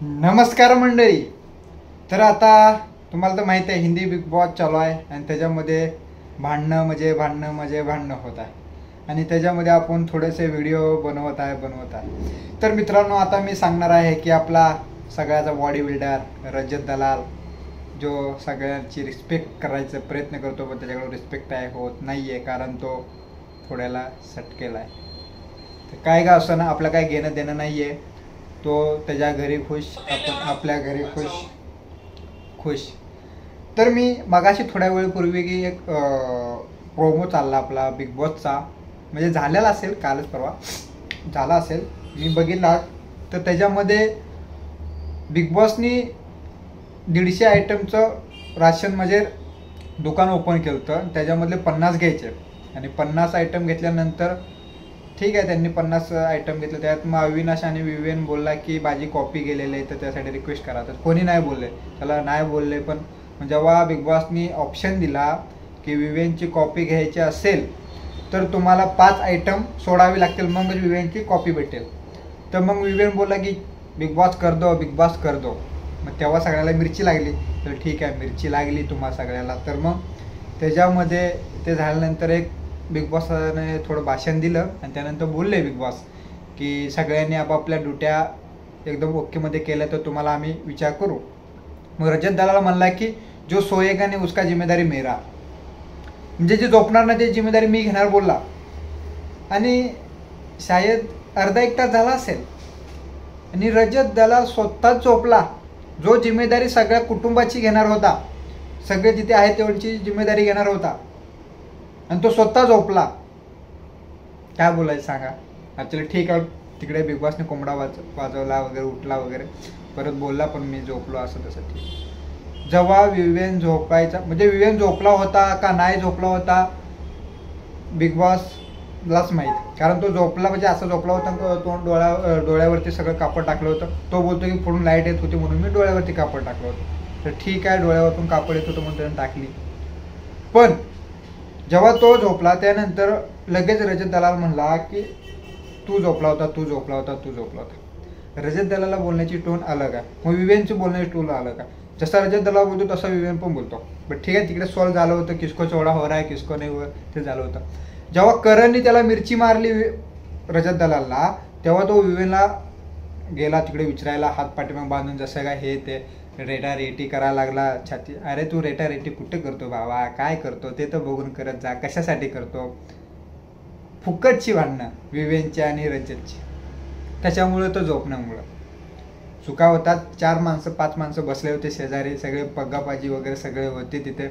नमस्कार मंडळी. तर आता तुम्हाला तर माहिती आहे हिंदी बिग बॉस चालू आहे आणि त्याच्यामध्ये भांडणं होत आहे आणि त्याच्यामध्ये आपण थोडेसे व्हिडिओ बनवत आहे. तर मित्रांनो, आता मी सांगणार आहे की आपला सगळ्याचा बॉडी बिल्डर रजत दलाल जो सगळ्यांची रिस्पेक्ट करायचा प्रयत्न करतो, पण त्याच्याकडे रिस्पेक्ट होत नाही आहे कारण तो थोड्याला सटकेला आहे. तर काय का असं ना, आपलं काय घेणं देणं नाही आहे. तो त्याच्या घरी खुश, आपण आपल्या घरी खुश. तर मी मगाशी थोड्या वेळपूर्वी की एक प्रोमो चालला आपला बिग बॉसचा, म्हणजे झालेला असेल, कालच परवा झाला असेल, मी बघितला. तर त्याच्यामध्ये बिग बॉसनी 150 आयटमचं राशन म्हणजे दुकान ओपन केलं होतं. त्याच्यामधले 50 घ्यायचे आणि 50 आयटम घेतल्यानंतर ठीक आहे, त्यांनी 50 आयटम घेतले. त्यात मग अविनाश आणि विवेन बोलला की माझी कॉपी गेलेली आहे, तर त्यासाठी रिक्वेस्ट करा. तर कोणी नाही बोलले, त्याला नाही बोलले. पण जेव्हा बिग बॉसनी ऑप्शन दिला की विवेनची कॉपी घ्यायची असेल तर तुम्हाला 5 आयटम सोडावे लागतील, मग विवेनची कॉपी भेटेल. तर मग विवेन बोलला की बिग बॉस कर दो. मग तेव्हा सगळ्याला मिरची लागली. तर ठीक आहे, मिरची लागली तुम्हा सगळ्याला. तर मग त्याच्यामध्ये ते झाल्यानंतर एक बिग बॉसने थोडं भाषण दिलं आणि त्यानंतर बोलले बिग बॉस की सगळ्यांनी आपापल्या ड्युट्या एकदम ओकेमध्ये केल्या तर तुम्हाला आम्ही विचार करू. मग रजत दलाल म्हणला की जो सोएगा नाही उसका जिम्मेदारी मेरा, म्हणजे जे झोपणार नाही ते जिम्मेदारी मी घेणार बोलला. आणि शायद अर्धा एक तास झाला असेल आणि रजत दलाल स्वतःच झोपला. जो जिम्मेदारी सगळ्या कुटुंबाची घेणार होता, सगळे जिथे आहेत तेवढी जिम्मेदारी घेणार होता, आणि तो स्वतः झोपला. काय बोलायचं सांगा. ॲक्च्युली ठीक आहे, तिकडे बिग बॉसने कोंबडा वाजवला वगैरे, उठला वगैरे, परत बोलला पण मी झोपलो असं तसं. ठीक. जेव्हा विवेन झोपायचा, म्हणजे विवेन झोपला होता का नाही झोपला होता बिग बॉसलाच माहीत. कारण तो झोपला म्हणजे असं झोपला होता, तोंड डोळ्यावरती सगळं कापड टाकलं होतं. तो बोलतो की पुढून लाईट येत होती म्हणून मी डोळ्यावरती कापड टाकलं होतं. तर ठीक आहे, डोळ्यावरतून कापड येत होतं म्हणून त्याने टाकली. पण जेव्हा तो झोपला त्यानंतर लगेच रजत दलाल म्हणला की तू झोपला होता. रजत दलाला बोलण्याची टोन अलग आहे, मग विवेनची बोलण्याची टोन अलग आहे. जसा रजत दलाल बोलतो तसा विवेन पण बोलतो. बट ठीक आहे, तिकडे सॉल्व झालं होतं, किसको चौडा हो रहा है किसको नाही हो, ते झालं होतं. जेव्हा करणनी त्याला मिरची मारली रजत दलालला, तेव्हा तो विवेनला गेला तिकडे विचारायला, हात पाठीमाग बांधून, जसं काय हे ते रेटारेटी करायला लागला छाती. अरे तू रेटारेटी कुठे करतो बाबा, काय करतो ते तर बघून करत जा, कशासाठी करतो. फुकटची भांडणं विवेनची आणि रजतची, त्याच्यामुळं तो झोपण्यामुळं चुका होतात. 4 माणसं 5 माणसं बसले होते शेजारी, सगळे पग्गापाजी वगैरे सगळे होते तिथे.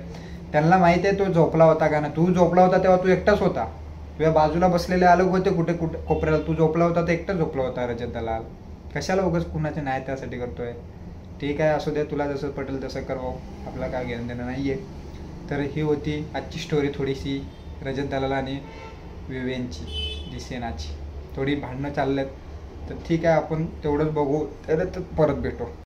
त्यांना माहिती आहे तो झोपला होता का ना. तू झोपला होता तेव्हा तू एकटाच होता, तुझ्या बाजूला बसलेले अलग होते कुठे कोपऱ्याला. तू झोपला होता तर एकटाच झोपला होता रजत दलाल. कशाला उगाच कुणाचे न्याय त्यासाठी करतोय. ठीक आहे, असू दे, तुला जसं पटेल तसं करवा, आपला काय घेणं देणं नाही आहे. तर ही होती आजची स्टोरी, थोडीशी रजत दलाल आणि विवेनची, दिसेनाची थोडी भांडणं चाललेत. तर ठीक आहे, आपण तेवढंच बघू, तर परत भेटू.